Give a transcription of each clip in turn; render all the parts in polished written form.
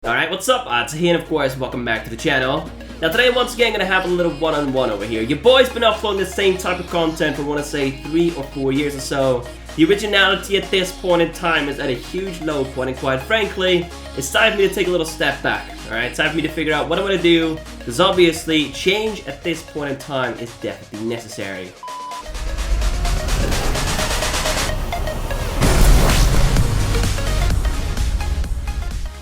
Alright, what's up? It's here, and of course, welcome back to the channel. Now today, once again, gonna have a little one-on-one over here. Your boy's been uploading the same type of content for, I wanna say, 3 or 4 years or so. The originality at this point in time is at a huge low point, and quite frankly, it's time for me to take a little step back. Alright, it's time for me to figure out what I'm gonna do, because obviously, change at this point in time is definitely necessary.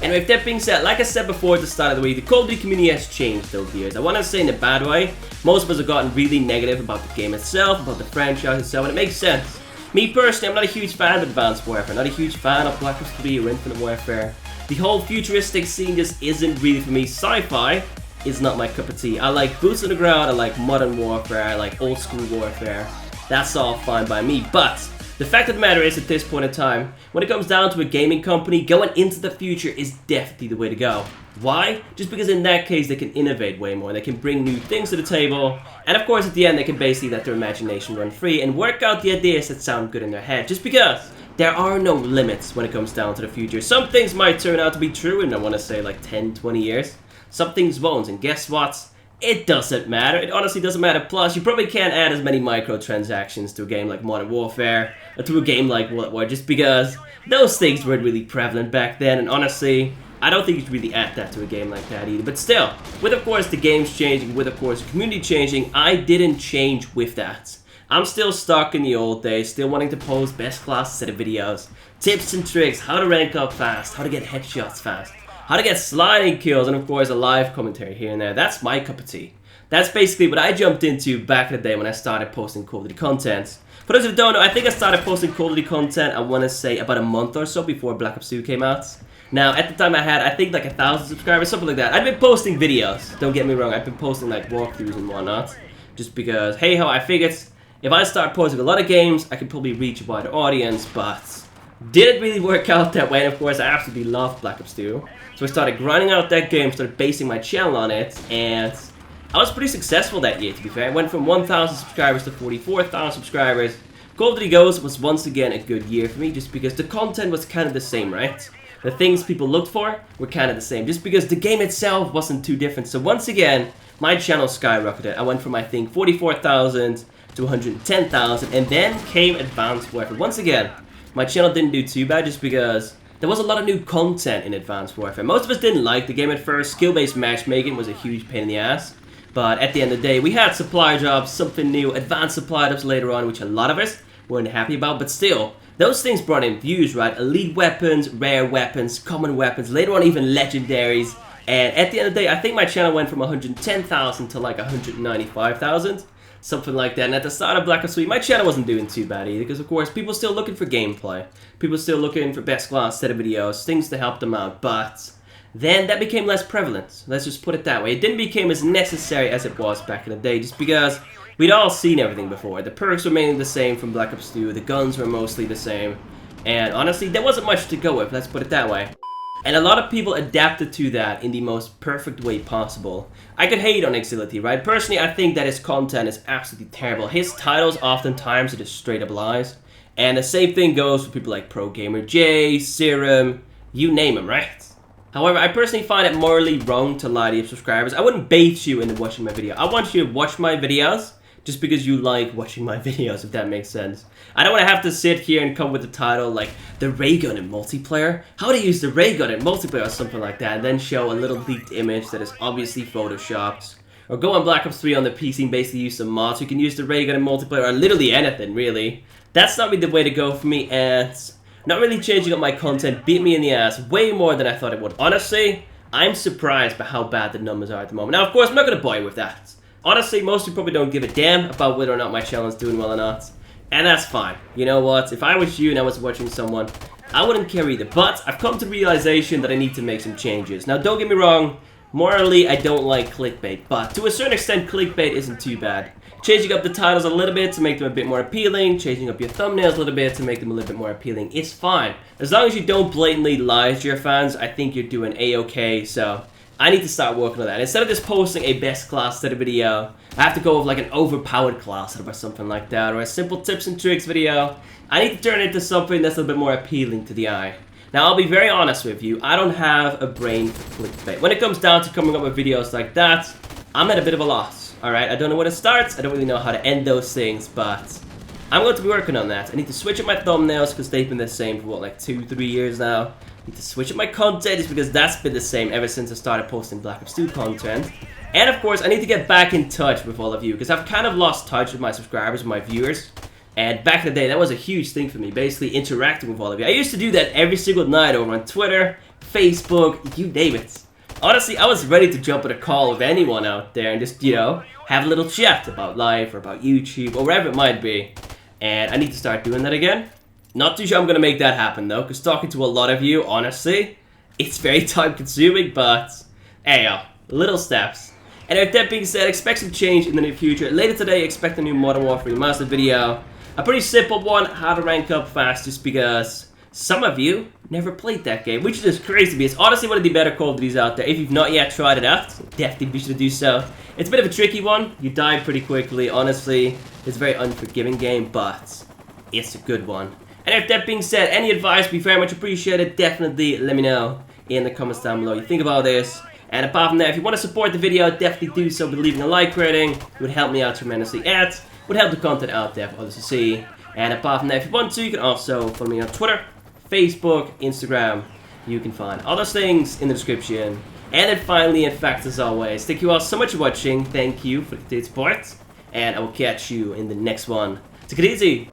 Anyway, with that being said, like I said before at the start of the week, the Call of Duty community has changed over the years. I want to say in a bad way. Most of us have gotten really negative about the game itself, about the franchise itself, and it makes sense. Me personally, I'm not a huge fan of Advanced Warfare, not a huge fan of Black Ops 3 or Infinite Warfare. The whole futuristic scene just isn't really for me. Sci-fi is not my cup of tea. I like boots on the ground, I like modern warfare, I like old school warfare. That's all fine by me, but the fact of the matter is, at this point in time, when it comes down to a gaming company, going into the future is definitely the way to go. Why? Just because in that case, they can innovate way more, they can bring new things to the table, and of course at the end they can basically let their imagination run free and work out the ideas that sound good in their head, just because there are no limits when it comes down to the future. Some things might turn out to be true in, I want to say, like 10, 20 years. Some things won't, and guess what? It doesn't matter. It honestly doesn't matter. Plus, you probably can't add as many microtransactions to a game like Modern Warfare or to a game like World War, just because those things weren't really prevalent back then. And honestly, I don't think you should really add that to a game like that either. But still, with of course the games changing, with of course the community changing, I didn't change with that. I'm still stuck in the old days, still wanting to post best class set of videos, tips and tricks, how to rank up fast, how to get headshots fast, how to get sliding kills, and of course a live commentary here and there. That's my cup of tea. That's basically what I jumped into back in the day when I started posting Call of Duty content. For those who don't know, I think I started posting Call of Duty content, I want to say about a month or so before Black Ops 2 came out. Now, at the time I had, I think like 1,000 subscribers, something like that. I've been posting videos, don't get me wrong, I've been posting like walkthroughs and whatnot. Just because, hey ho, I figured if I start posting a lot of games, I could probably reach a wider audience, but didn't really work out that way, and of course I absolutely loved Black Ops 2. So I started grinding out that game, started basing my channel on it, and I was pretty successful that year, to be fair. I went from 1,000 subscribers to 44,000 subscribers. Call of Duty Ghosts was once again a good year for me, just because the content was kind of the same, right? The things people looked for were kind of the same, just because the game itself wasn't too different. So once again, my channel skyrocketed. I went from, I think, 44,000 to 110,000, and then came Advanced Warfare. Once again, my channel didn't do too bad, just because there was a lot of new content in Advanced Warfare. Most of us didn't like the game at first. Skill-based matchmaking was a huge pain in the ass. But at the end of the day, we had supply drops, something new, advanced supply drops later on, which a lot of us weren't happy about. But still, those things brought in views, right? Elite weapons, rare weapons, common weapons, later on even legendaries. And at the end of the day, I think my channel went from 110,000 to like 195,000. Something like that. And at the start of Black Ops 3, my channel wasn't doing too bad either, because of course people still looking for gameplay. People still looking for best class set of videos, things to help them out, but then that became less prevalent. Let's just put it that way. It didn't become as necessary as it was back in the day, just because we'd all seen everything before. The perks were mainly the same from Black Ops 2, the guns were mostly the same, and honestly, there wasn't much to go with, let's put it that way. And a lot of people adapted to that in the most perfect way possible. I could hate on Xility, right? Personally, I think that his content is absolutely terrible. His titles oftentimes are just straight up lies. And the same thing goes for people like Pro Gamer J, Serum, you name them, right? However, I personally find it morally wrong to lie to your subscribers. I wouldn't bait you into watching my video. I want you to watch my videos just because you like watching my videos, if that makes sense. I don't want to have to sit here and come with the title like the ray gun in multiplayer, how to use the ray gun in multiplayer or something like that, and then show a little leaked image that is obviously photoshopped. Or go on Black Ops 3 on the PC and basically use some mods. You can use the ray gun in multiplayer, or literally anything, really. That's not really the way to go for me, and not really changing up my content beat me in the ass way more than I thought it would. Honestly, I'm surprised by how bad the numbers are at the moment. Now, of course, I'm not going to bother with that. Honestly, most of you probably don't give a damn about whether or not my channel is doing well or not. And that's fine. You know what? If I was you and I was watching someone, I wouldn't care either. But I've come to the realization that I need to make some changes. Now, don't get me wrong. Morally, I don't like clickbait. But to a certain extent, clickbait isn't too bad. Changing up the titles a little bit to make them a bit more appealing. Changing up your thumbnails a little bit to make them a little bit more appealing. It's fine. As long as you don't blatantly lie to your fans, I think you're doing A-okay. So I need to start working on that. Instead of just posting a best class set of video, I have to go with like an overpowered class or something like that, or a simple tips and tricks video. I need to turn it into something that's a little bit more appealing to the eye. Now, I'll be very honest with you, I don't have a brain for clickbait. When it comes down to coming up with videos like that, I'm at a bit of a loss, alright? I don't know where to start, I don't really know how to end those things, but I'm going to be working on that. I need to switch up my thumbnails because they've been the same for, what, like 2-3 years now. I need to switch up my content just because that's been the same ever since I started posting Black Ops 2 content. And of course, I need to get back in touch with all of you because I've kind of lost touch with my subscribers and my viewers. And back in the day, that was a huge thing for me, basically interacting with all of you. I used to do that every single night over on Twitter, Facebook, you name it. Honestly, I was ready to jump on a call with anyone out there and just, you know, have a little chat about life or about YouTube or wherever it might be. And I need to start doing that again. Not too sure I'm going to make that happen though, because talking to a lot of you, honestly, it's very time consuming, but hey yo, little steps. And with that being said, expect some change in the near future. Later today, expect a new Modern Warfare Remastered video. A pretty simple one, how to rank up fast, just because some of you never played that game, which is crazy because honestly one of the better Call of Duties out there. If you've not yet tried it out, definitely be sure to do so. It's a bit of a tricky one, you die pretty quickly, honestly. It's a very unforgiving game, but it's a good one. And if that being said, any advice would be very much appreciated. Definitely let me know in the comments down below what you think about this. And apart from that, if you want to support the video, definitely do so by leaving a like rating. It would help me out tremendously and would help the content out there for others to see. And apart from that, if you want to, you can also follow me on Twitter, Facebook, Instagram. You can find all those things in the description. And then finally, in fact, as always, thank you all so much for watching. Thank you for the continued support. And I will catch you in the next one. Take it easy.